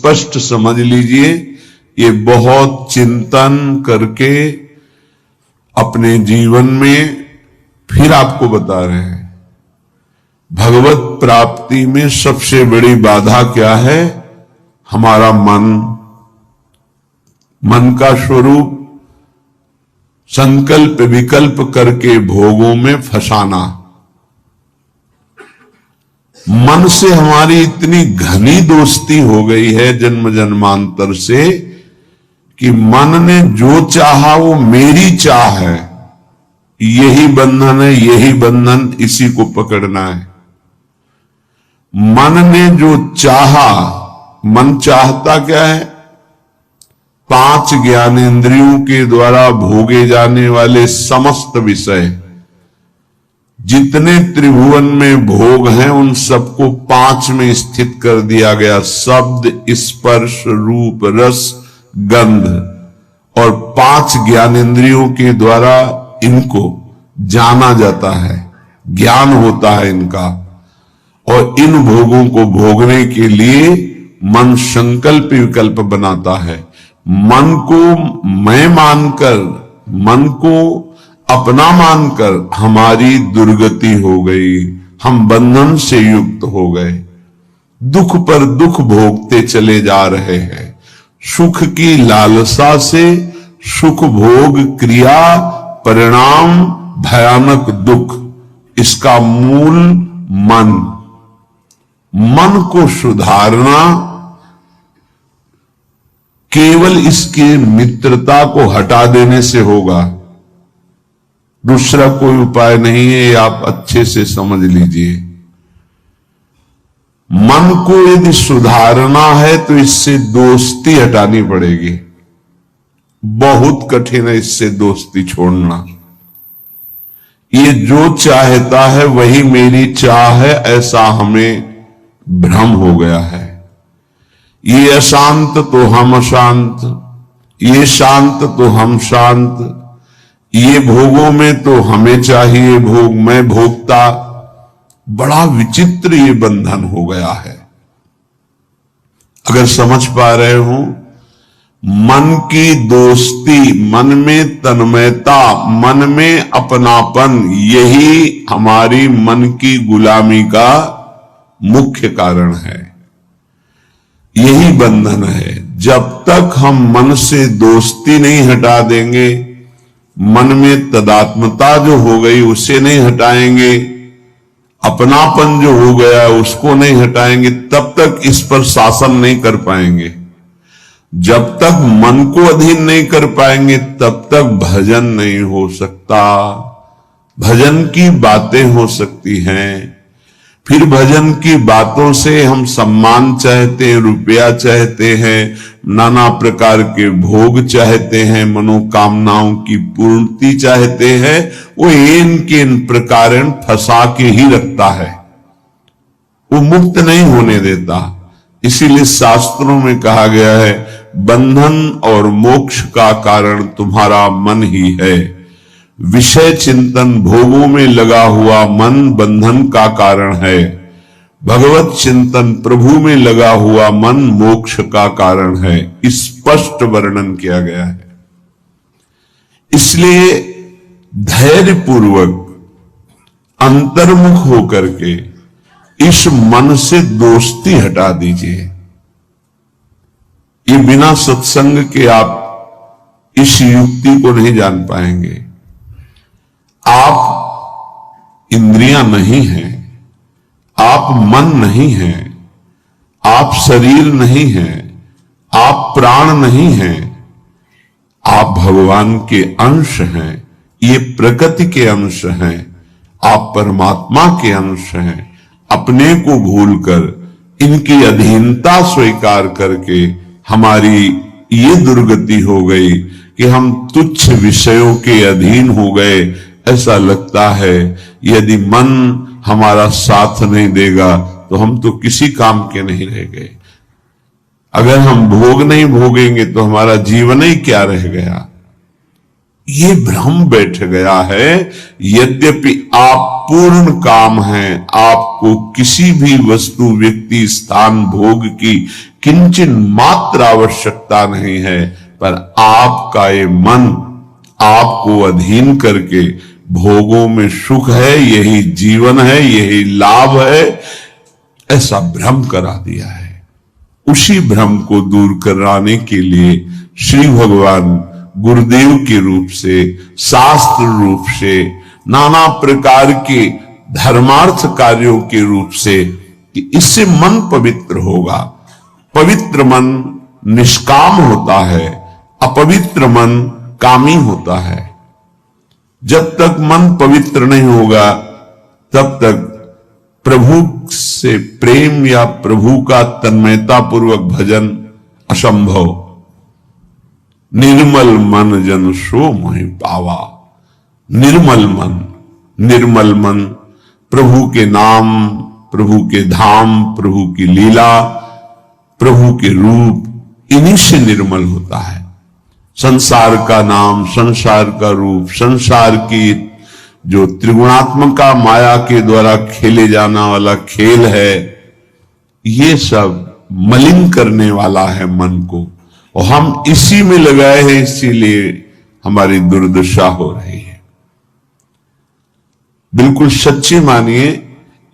स्पष्ट समझ लीजिए, ये बहुत चिंतन करके अपने जीवन में फिर आपको बता रहे हैं। भगवत प्राप्ति में सबसे बड़ी बाधा क्या है? हमारा मन का स्वरूप संकल्प विकल्प करके भोगों में फंसाना। मन से हमारी इतनी घनी दोस्ती हो गई है जन्म जन्मांतर से कि मन ने जो चाहा वो मेरी चाह है, यही बंधन है, यही बंधन, इसी को पकड़ना है। मन ने जो चाहा, मन चाहता क्या है? 5 ज्ञानेंद्रियों के द्वारा भोगे जाने वाले समस्त विषय, जितने त्रिभुवन में भोग हैं उन सबको 5 में स्थित कर दिया गया। शब्द, स्पर्श, रूप, रस, गंध, और 5 ज्ञानेंद्रियों के द्वारा इनको जाना जाता है, ज्ञान होता है इनका। और इन भोगों को भोगने के लिए मन संकल्प विकल्प बनाता है। मन को मैं मानकर, मन को अपना मानकर हमारी दुर्गति हो गई, हम बंधन से युक्त हो गए, दुख पर दुख भोगते चले जा रहे हैं। सुख की लालसा से सुख भोग क्रिया परिणाम भयानक दुख, इसका मूल मन को सुधारना केवल इसकी मित्रता को हटा देने से होगा, दूसरा कोई उपाय नहीं है। ये आप अच्छे से समझ लीजिए। मन को यदि सुधारना है तो इससे दोस्ती हटानी पड़ेगी। बहुत कठिन है इससे दोस्ती छोड़ना। ये जो चाहता है वही मेरी चाह है, ऐसा हमें भ्रम हो गया है। ये अशांत तो हम अशांत, ये शांत तो हम शांत, ये भोगों में तो हमें चाहिए भोग, मैं भोगता। बड़ा विचित्र ये बंधन हो गया है। अगर समझ पा रहे हो, मन की दोस्ती, मन में तन्मयता, मन में अपनापन, यही हमारी मन की गुलामी का मुख्य कारण है, यही बंधन है। जब तक हम मन से दोस्ती नहीं हटा देंगे, मन में तदात्मता जो हो गई उसे नहीं हटाएंगे, अपनापन जो हो गया उसको नहीं हटाएंगे, तब तक इस पर शासन नहीं कर पाएंगे। जब तक मन को अधीन नहीं कर पाएंगे तब तक भजन नहीं हो सकता। भजन की बातें हो सकती हैं, फिर भजन की बातों से हम सम्मान चाहते हैं, रुपया चाहते हैं, नाना प्रकार के भोग चाहते हैं, मनोकामनाओं की पूर्ति चाहते हैं। वो इन के इन प्रकार फंसा के ही रखता है, वो मुक्त नहीं होने देता। इसीलिए शास्त्रों में कहा गया है, बंधन और मोक्ष का कारण तुम्हारा मन ही है। विषय चिंतन भोगों में लगा हुआ मन बंधन का कारण है, भगवत चिंतन प्रभु में लगा हुआ मन मोक्ष का कारण है। स्पष्ट वर्णन किया गया है। इसलिए धैर्य पूर्वक अंतर्मुख होकर के इस मन से दोस्ती हटा दीजिए। ये बिना सत्संग के आप इस युक्ति को नहीं जान पाएंगे। आप इंद्रियां नहीं हैं, आप मन नहीं हैं, आप शरीर नहीं हैं, आप प्राण नहीं हैं, आप भगवान के अंश हैं, ये प्रकृति के अंश हैं, आप परमात्मा के अंश हैं। अपने को भूलकर इनकी अधीनता स्वीकार करके हमारी ये दुर्गति हो गई कि हम तुच्छ विषयों के अधीन हो गए। ऐसा लगता है यदि मन हमारा साथ नहीं देगा तो हम तो किसी काम के नहीं रह गए। अगर हम भोग नहीं भोगेंगे तो हमारा जीवन ही क्या रह गया। ये भ्रम बैठ गया है। यद्यपि आप पूर्ण काम हैं, आपको किसी भी वस्तु व्यक्ति स्थान भोग की किंचित मात्र आवश्यकता नहीं है, पर आपका ये मन आपको अधीन करके भोगों में सुख है, यही जीवन है, यही लाभ है, ऐसा भ्रम करा दिया है। उसी भ्रम को दूर कराने के लिए श्री भगवान गुरुदेव के रूप से, शास्त्र रूप से, नाना प्रकार के धर्मार्थ कार्यों के रूप से, कि इससे मन पवित्र होगा। पवित्र मन निष्काम होता है, अपवित्र मन कामी होता है। जब तक मन पवित्र नहीं होगा तब तक प्रभु से प्रेम या प्रभु का तन्मयता पूर्वक भजन असंभव। निर्मल मन जन सो मोहि पावा। निर्मल मन प्रभु के नाम, प्रभु के धाम, प्रभु की लीला, प्रभु के रूप, इन्हीं से निर्मल होता है। संसार का नाम, संसार का रूप, संसार की जो त्रिगुणात्मका माया के द्वारा खेले जाना वाला खेल है, ये सब मलिन करने वाला है मन को, और हम इसी में लगाए हैं, इसीलिए हमारी दुर्दशा हो रही है। बिल्कुल सच्ची मानिए,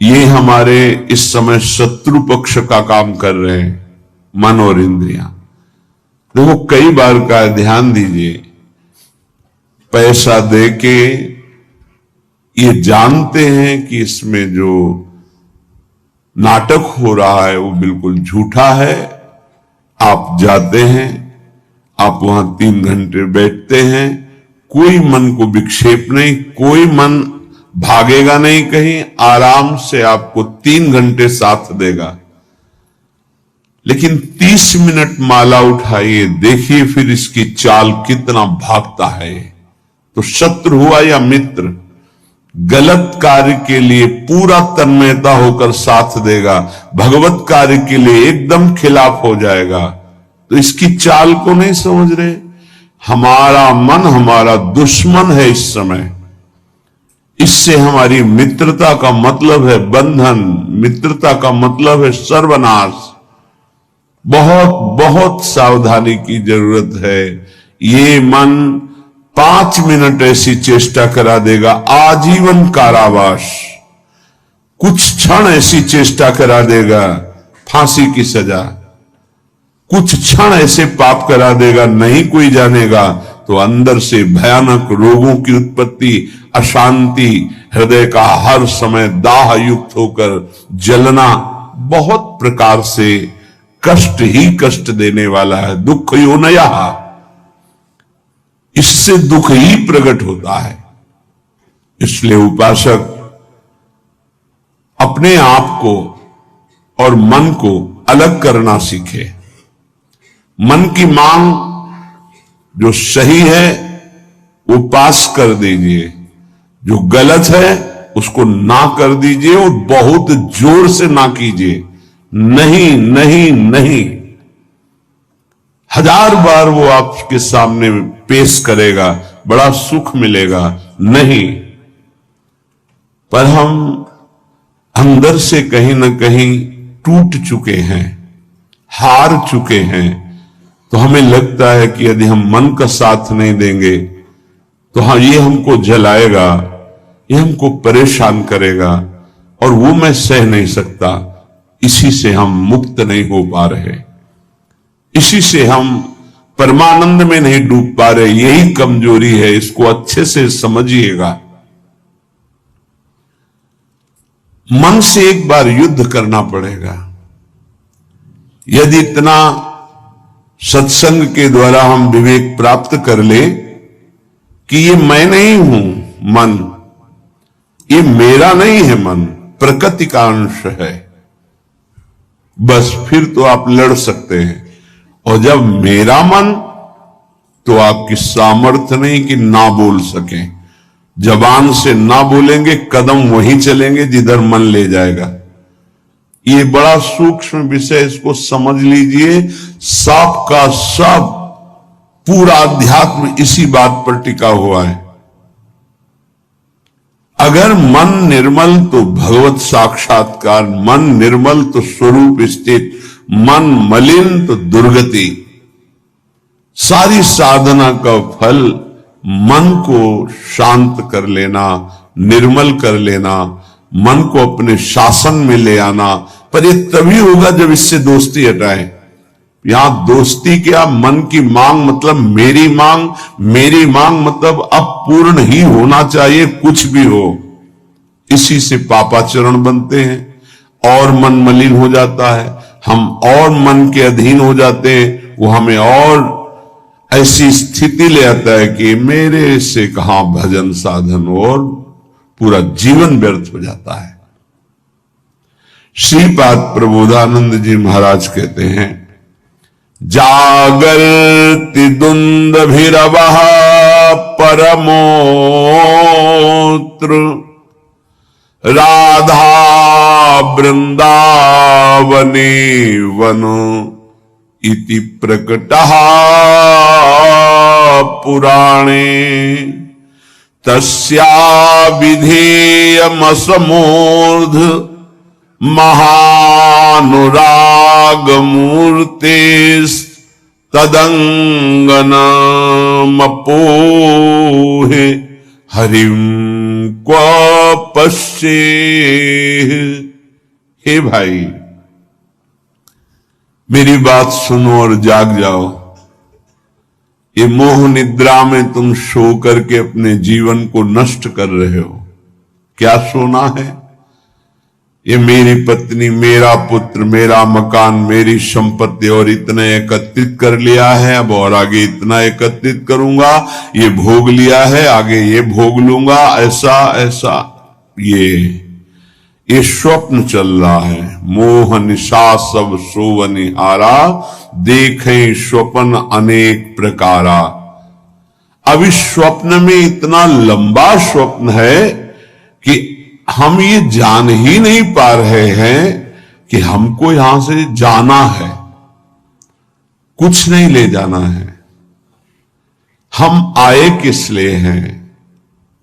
ये हमारे इस समय शत्रु पक्ष का काम कर रहे हैं, मन और इंद्रियां। देखो, कई बार का ध्यान दीजिए, पैसा देके ये जानते हैं कि इसमें जो नाटक हो रहा है वो बिल्कुल झूठा है। आप जाते हैं, आप वहां 3 घंटे बैठते हैं, कोई मन को विक्षेप नहीं, कोई मन भागेगा नहीं कहीं, आराम से आपको 3 घंटे साथ देगा। लेकिन 30 मिनट माला उठाइए, देखिए फिर इसकी चाल कितना भागता है। तो शत्रु हुआ या मित्र, गलत कार्य के लिए पूरा तन्मयता होकर साथ देगा, भगवत कार्य के लिए एकदम खिलाफ हो जाएगा। तो इसकी चाल को नहीं समझ रहे। हमारा मन हमारा दुश्मन है इस समय। इससे हमारी मित्रता का मतलब है बंधन, मित्रता का मतलब है सर्वनाश। बहुत बहुत सावधानी की जरूरत है। ये मन 5 मिनट ऐसी चेष्टा करा देगा, आजीवन कारावास। कुछ क्षण ऐसी चेष्टा करा देगा, फांसी की सजा। कुछ क्षण ऐसे पाप करा देगा, नहीं कोई जानेगा, तो अंदर से भयानक रोगों की उत्पत्ति, अशांति, हृदय का हर समय दाह युक्त होकर जलना, बहुत प्रकार से कष्ट ही कष्ट देने वाला है। दुख योनया, इससे दुख ही प्रकट होता है। इसलिए उपासक अपने आप को और मन को अलग करना सीखे। मन की मांग जो सही है वो पास कर दीजिए, जो गलत है उसको ना कर दीजिए, और बहुत जोर से ना कीजिए। नहीं नहीं नहीं, 1000 बार वो आपके सामने पेश करेगा, बड़ा सुख मिलेगा। नहीं, पर हम अंदर से कहीं ना कहीं टूट चुके हैं, हार चुके हैं। तो हमें लगता है कि यदि हम मन का साथ नहीं देंगे तो हाँ, ये हमको जलाएगा, ये हमको परेशान करेगा, और वो मैं सह नहीं सकता। इसी से हम मुक्त नहीं हो पा रहे, इसी से हम परमानंद में नहीं डूब पा रहे। यही कमजोरी है, इसको अच्छे से समझिएगा। मन से एक बार युद्ध करना पड़ेगा। यदि इतना सत्संग के द्वारा हम विवेक प्राप्त कर ले कि ये मैं नहीं हूं, मन ये मेरा नहीं है, मन प्रकृति का अंश है, बस फिर तो आप लड़ सकते हैं। और जब मेरा मन, तो आपकी सामर्थ्य नहीं कि ना बोल सकें। जबान से ना बोलेंगे, कदम वहीं चलेंगे जिधर मन ले जाएगा। ये बड़ा सूक्ष्म विषय, इसको समझ लीजिए। सब का सब पूरा अध्यात्म इसी बात पर टिका हुआ है। अगर मन निर्मल तो भगवत साक्षात्कार, मन निर्मल तो स्वरूप स्थित, मन मलिन तो दुर्गति। सारी साधना का फल मन को शांत कर लेना, निर्मल कर लेना, मन को अपने शासन में ले आना। पर यह तभी होगा जब इससे दोस्ती हटाएं। यहां दोस्ती क्या, मन की मांग मतलब मेरी मांग, मेरी मांग मतलब अब पूर्ण ही होना चाहिए, कुछ भी हो। इसी से पापाचरण बनते हैं और मन मलिन हो जाता है, हम और मन के अधीन हो जाते हैं। वो हमें और ऐसी स्थिति ले आता है कि मेरे से कहां भजन साधन, और पूरा जीवन व्यर्थ हो जाता है। श्रीपाद प्रबोधानंद जी महाराज कहते हैं, जागर्ति दुंदभिरवः परमोत्र राधा वृंदावने वन इति प्रकटः पुराणे तस्या विधेयमसमूर्ध महानुरागमूर्तेस्तदंगनमपोहे हरिं क्व पश्ये। हे भाई, मेरी बात सुनो और जाग जाओ। ये मोह निद्रा में तुम सो करके अपने जीवन को नष्ट कर रहे हो। क्या सोना है? ये मेरी पत्नी, मेरा पुत्र, मेरा मकान, मेरी संपत्ति, और इतना एकत्रित कर लिया है, अब और आगे इतना एकत्रित करूंगा, ये भोग लिया है, आगे ये भोग लूंगा, ऐसा ऐसा। ये स्वप्न चल रहा है। मोह निशा सब सोवनिहारा, देखें स्वप्न अनेक प्रकारा। अब इस स्वप्न में इतना लंबा स्वप्न है कि हम ये जान ही नहीं पा रहे हैं कि हमको यहां से जाना है, कुछ नहीं ले जाना है। हम आए किस लिए हैं,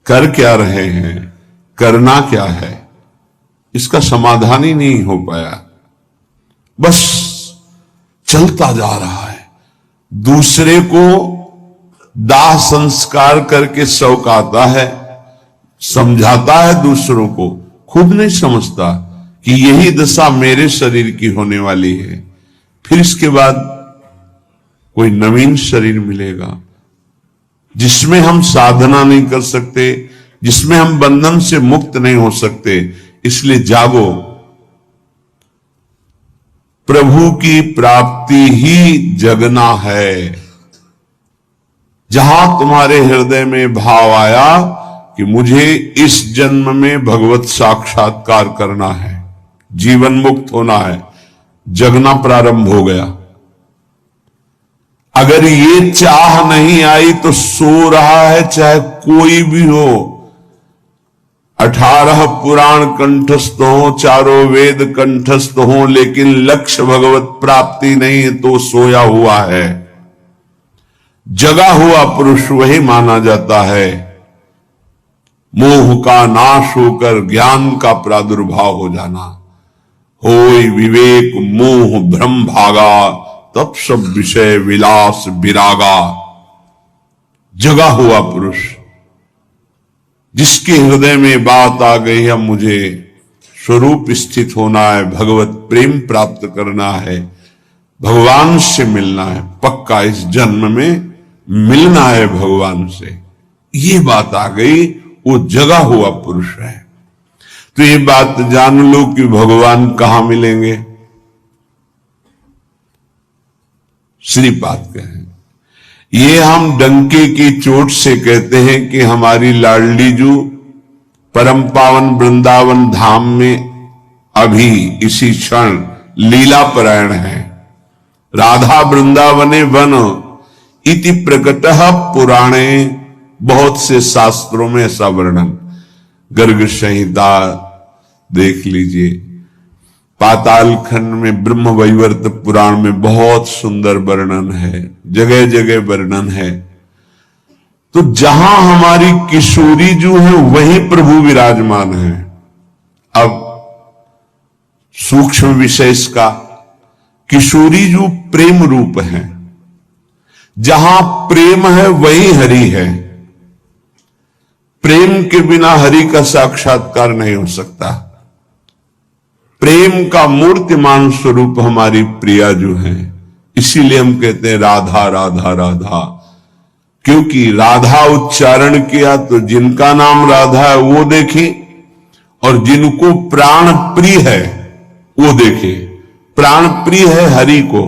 कर क्या रहे हैं, करना क्या है, इसका समाधान ही नहीं हो पाया। बस चलता जा रहा है। दूसरे को दाह संस्कार करके शौक आता है, समझाता है दूसरों को, खुद नहीं समझता कि यही दशा मेरे शरीर की होने वाली है। फिर इसके बाद कोई नवीन शरीर मिलेगा जिसमें हम साधना नहीं कर सकते, जिसमें हम बंधन से मुक्त नहीं हो सकते। इसलिए जागो, प्रभु की प्राप्ति ही जगना है। जहां तुम्हारे हृदय में भाव आया कि मुझे इस जन्म में भगवत साक्षात्कार करना है, जीवन मुक्त होना है, जगना प्रारंभ हो गया। अगर ये चाह नहीं आई तो सो रहा है, चाहे कोई भी हो। 18 पुराण कंठस्थ हो, चारों वेद कंठस्थ हो, लेकिन लक्ष्य भगवत प्राप्ति नहीं है तो सोया हुआ है। जगा हुआ पुरुष वही माना जाता है। मोह का नाश होकर ज्ञान का प्रादुर्भाव हो जाना। होय विवेक मोह भ्रम भागा, तब सब विषय विलास विरागा। जगा हुआ पुरुष जिसके हृदय में बात आ गई है, मुझे स्वरूप स्थित होना है, भगवत प्रेम प्राप्त करना है, भगवान से मिलना है, पक्का इस जन्म में मिलना है भगवान से, ये बात आ गई, वो जगा हुआ पुरुष है। तो ये बात जान लो कि भगवान कहां मिलेंगे। श्रीपाद कहें, ये हम डंके की चोट से कहते हैं कि हमारी लाडली जू परम पावन वृंदावन धाम में अभी इसी क्षण लीला परायण है। राधा वृंदावने वन इति प्रकटः पुराणे, बहुत से शास्त्रों में ऐसा वर्णन, गर्ग संहिता देख लीजिए, पाताल खंड में ब्रह्म वैवर्त पुराण में बहुत सुंदर वर्णन है, जगह जगह वर्णन है। तो जहां हमारी किशोरी जो है वहीं प्रभु विराजमान है। अब सूक्ष्म विशेष का किशोरी जो प्रेम रूप है, जहां प्रेम है वही हरि है। प्रेम के बिना हरि का साक्षात्कार नहीं हो सकता। प्रेम का मूर्तिमान स्वरूप हमारी प्रिया जो है, इसीलिए हम कहते हैं राधा राधा राधा, क्योंकि राधा उच्चारण किया तो जिनका नाम राधा है वो देखे, और जिनको प्राण प्रिय है वो देखे। प्राण प्रिय है हरि को,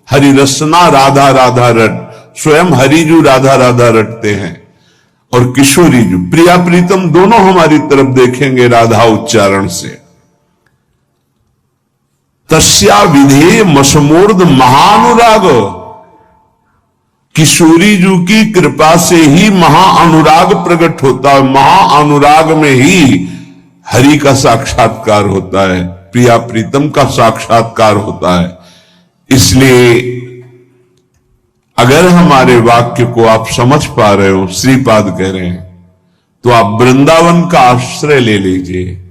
हरि रसना राधा राधा रट, स्वयं हरि जो राधा राधा रटते हैं, और किशोरी जो प्रिया प्रीतम दोनों हमारी तरफ देखेंगे राधा उच्चारण से। तस्या विधेय मसमूर्ध महानुराग, किशोरी जी की कृपा से ही महाअनुराग प्रकट होता है। महाअनुराग में ही हरि का साक्षात्कार होता है, प्रिया प्रीतम का साक्षात्कार होता है। इसलिए अगर हमारे वाक्य को आप समझ पा रहे हो, श्रीपाद कह रहे हैं, तो आप वृंदावन का आश्रय ले लीजिए।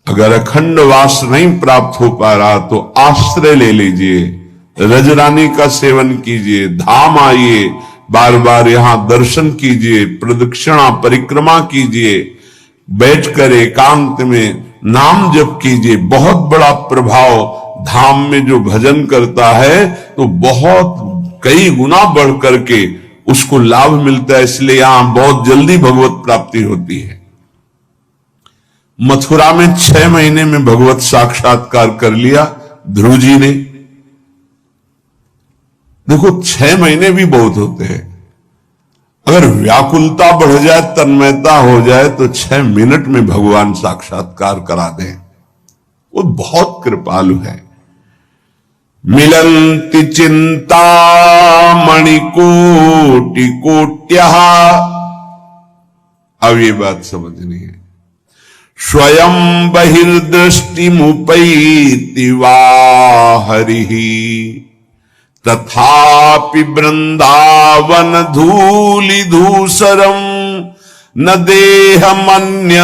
अगर अखंड वास नहीं प्राप्त हो पा रहा तो आश्रय ले लीजिए, रजरानी का सेवन कीजिए, धाम आइए, बार बार यहां दर्शन कीजिए, प्रदक्षिणा परिक्रमा कीजिए, बैठकर एकांत में नाम जप कीजिए। बहुत बड़ा प्रभाव धाम में जो भजन करता है तो बहुत कई गुना बढ़ करके उसको लाभ मिलता है। इसलिए यहां बहुत जल्दी भगवत प्राप्ति होती है। मथुरा में 6 महीने में भगवत साक्षात्कार कर लिया ध्रुव जी ने। देखो 6 महीने भी बहुत होते हैं। अगर व्याकुलता बढ़ जाए, तन्मयता हो जाए, तो 6 मिनट में भगवान साक्षात्कार करा दें। वो बहुत कृपालु है। मिलन्ति चिंता मणिकोटि कोट्यः, अब ये बात समझनी है। स्वयं बहिर्दृष्टि मुपैति वा हरिः, तथापि वृंदावन धूलि धूसरम न देहमन्यत्र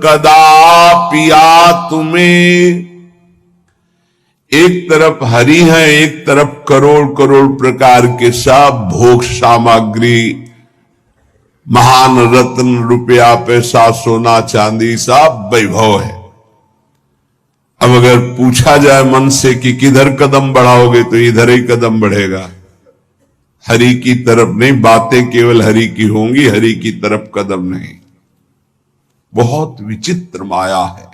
कदापि आतुमे। एक तरफ हरि है, एक तरफ करोड़ करोड़ प्रकार के सब भोग सामग्री, महान रत्न, रुपया, पैसा, सोना, चांदी, सब वैभव है। अब अगर पूछा जाए मन से कि किधर कदम बढ़ाओगे, तो इधर ही कदम बढ़ेगा, हरि की तरफ नहीं। बातें केवल हरि की होंगी, हरि की तरफ कदम नहीं। बहुत विचित्र माया है,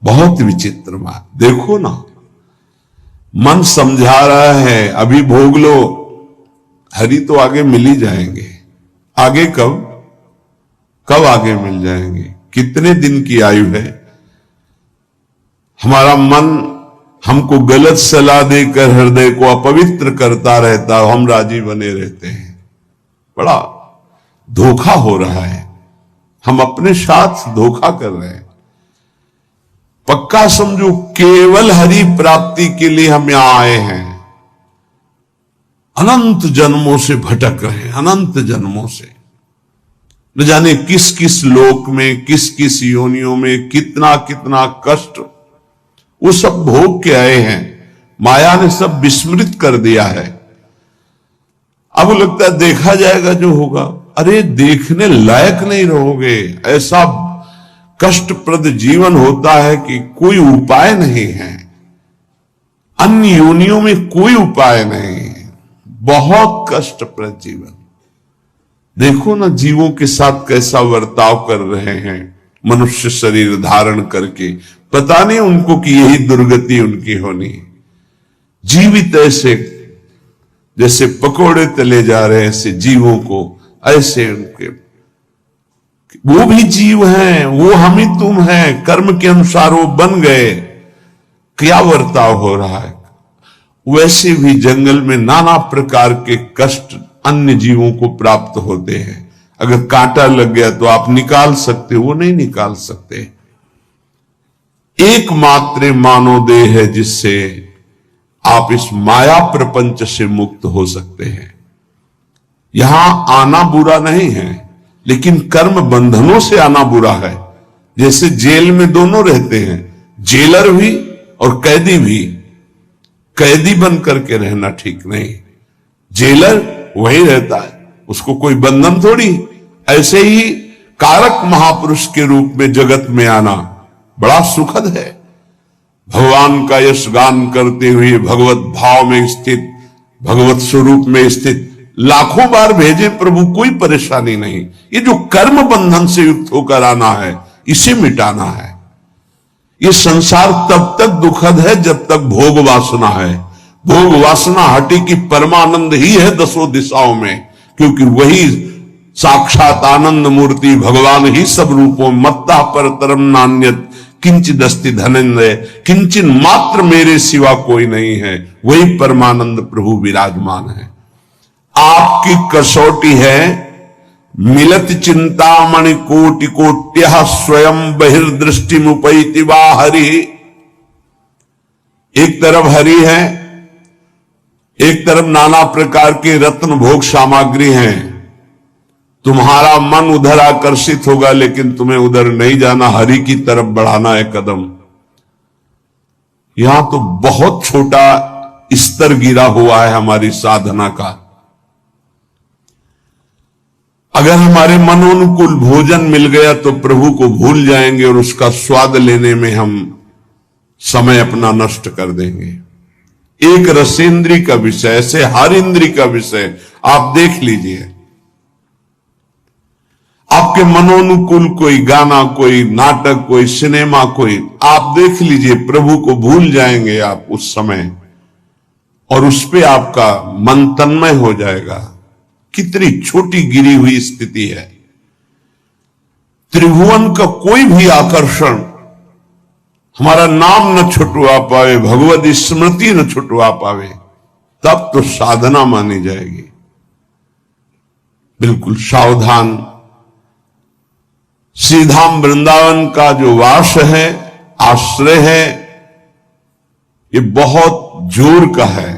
बहुत विचित्र माया। देखो ना, मन समझा रहा है अभी भोग लो, हरि तो आगे मिल ही जाएंगे। आगे कब आगे मिल जाएंगे? कितने दिन की आयु है? हमारा मन हमको गलत सलाह देकर हृदय को अपवित्र करता रहता है, हम राजी बने रहते हैं। बड़ा धोखा हो रहा है, हम अपने साथ धोखा कर रहे हैं। पक्का समझो, केवल हरि प्राप्ति के लिए हम यहां आए हैं। अनंत जन्मों से भटक रहे हैं, अनंत जन्मों से। न जाने किस किस लोक में, किस किस योनियों में कितना कितना कष्ट, वो सब भोग के आए हैं। माया ने सब विस्मृत कर दिया है। अब लगता है देखा जाएगा जो होगा। अरे देखने लायक नहीं रहोगे। ऐसा कष्टप्रद जीवन होता है कि कोई उपाय नहीं है। अन्य योनियों में कोई उपाय नहीं है। बहुत कष्टप्रद जीवन। देखो ना जीवों के साथ कैसा बर्ताव कर रहे हैं, मनुष्य शरीर धारण करके। पता नहीं उनको कि यही दुर्गति उनकी होनी है। जीवित ऐसे जैसे पकोड़े तले जा रहे हैं, ऐसे जीवों को, ऐसे उनके, वो भी जीव हैं, वो हम ही तुम हैं, कर्म के अनुसार वो बन गए। क्या बर्ताव हो रहा है? वैसे भी जंगल में नाना प्रकार के कष्ट अन्य जीवों को प्राप्त होते हैं। अगर कांटा लग गया तो आप निकाल सकते हो, वो नहीं निकाल सकते। एकमात्र मानव देह है जिससे आप इस माया प्रपंच से मुक्त हो सकते हैं। यहां आना बुरा नहीं है, लेकिन कर्म बंधनों से आना बुरा है। जैसे जेल में दोनों रहते हैं, जेलर भी और कैदी भी कैदी बन करके रहना ठीक नहीं। जेलर वही रहता है, उसको कोई बंधन थोड़ी। ऐसे ही कारक महापुरुष के रूप में जगत में आना बड़ा सुखद है। भगवान का यश गान करते हुए भगवत भाव में स्थित, भगवत स्वरूप में स्थित लाखों बार भेजे प्रभु, कोई परेशानी नहीं। ये जो कर्म बंधन से युक्त होकर आना है, इसे मिटाना है। ये संसार तब तक दुखद है जब तक भोग वासना है। भोग वासना हटे की परमानंद ही है दसों दिशाओं में, क्योंकि वही साक्षात आनंद मूर्ति भगवान ही सब रूपों मत्ता पर तरम नान्यत किंचिदस्ति धनंजय, किंचन मात्र मेरे सिवा कोई नहीं है। वही परमानंद प्रभु विराजमान है। आपकी कसौटी है मिलत चिंतामणि कोटि कोट्यः स्वयं बहिर्दृष्टि मुपैति वा हरि। एक तरफ हरि है, एक तरफ नाना प्रकार के रत्न भोग सामग्री हैं। तुम्हारा मन उधर आकर्षित होगा, लेकिन तुम्हें उधर नहीं जाना, हरि की तरफ बढ़ाना है कदम। यहां तो बहुत छोटा स्तर गिरा हुआ है हमारी साधना का। अगर हमारे मनोनुकूल भोजन मिल गया तो प्रभु को भूल जाएंगे और उसका स्वाद लेने में हम समय अपना नष्ट कर देंगे। एक रसेंद्री का विषय, ऐसे हर इंद्री का विषय आप देख लीजिए। आपके मनोनुकूल कोई गाना, कोई नाटक, कोई सिनेमा, कोई आप देख लीजिए, प्रभु को भूल जाएंगे आप उस समय, और उस पे आपका मन तन्मय हो जाएगा। कितनी छोटी गिरी हुई स्थिति है। त्रिभुवन का कोई भी आकर्षण हमारा नाम न छुटवा पावे, भगवत स्मृति न छुटवा पावे, तब तो साधना मानी जाएगी। बिल्कुल सावधान। श्रीधाम वृंदावन का जो वास है, आश्रय है, ये बहुत जोर का है।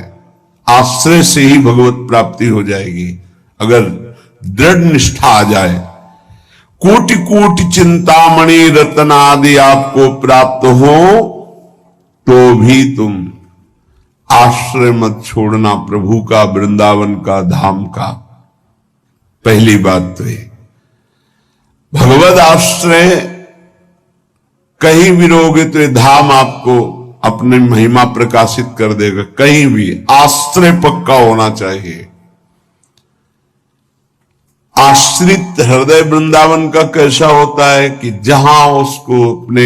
आश्रय से ही भगवत प्राप्ति हो जाएगी, अगर दृढ़ निष्ठा आ जाए। कोटि कोटि चिंतामणि रत्न आदि आपको प्राप्त हो तो भी तुम आश्रय मत छोड़ना प्रभु का, वृंदावन का, धाम का। पहली बात तो ये भगवत आश्रय कहीं भी रहोगे तो ये धाम आपको अपने महिमा प्रकाशित कर देगा। कहीं भी आश्रय पक्का होना चाहिए। आश्रित हृदय वृंदावन का कैसा होता है कि जहां उसको अपने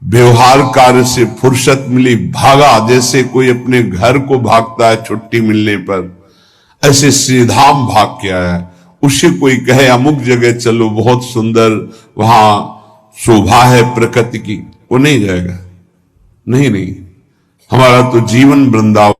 व्यवहार कार्य से फुर्सत मिली भागा, जैसे कोई अपने घर को भागता है छुट्टी मिलने पर, ऐसे श्रीधाम भाग के आया है। उसे कोई कहे अमुक जगह चलो बहुत सुंदर, वहां शोभा है प्रकृति की, वो नहीं जाएगा। नहीं, हमारा तो जीवन वृंदावन।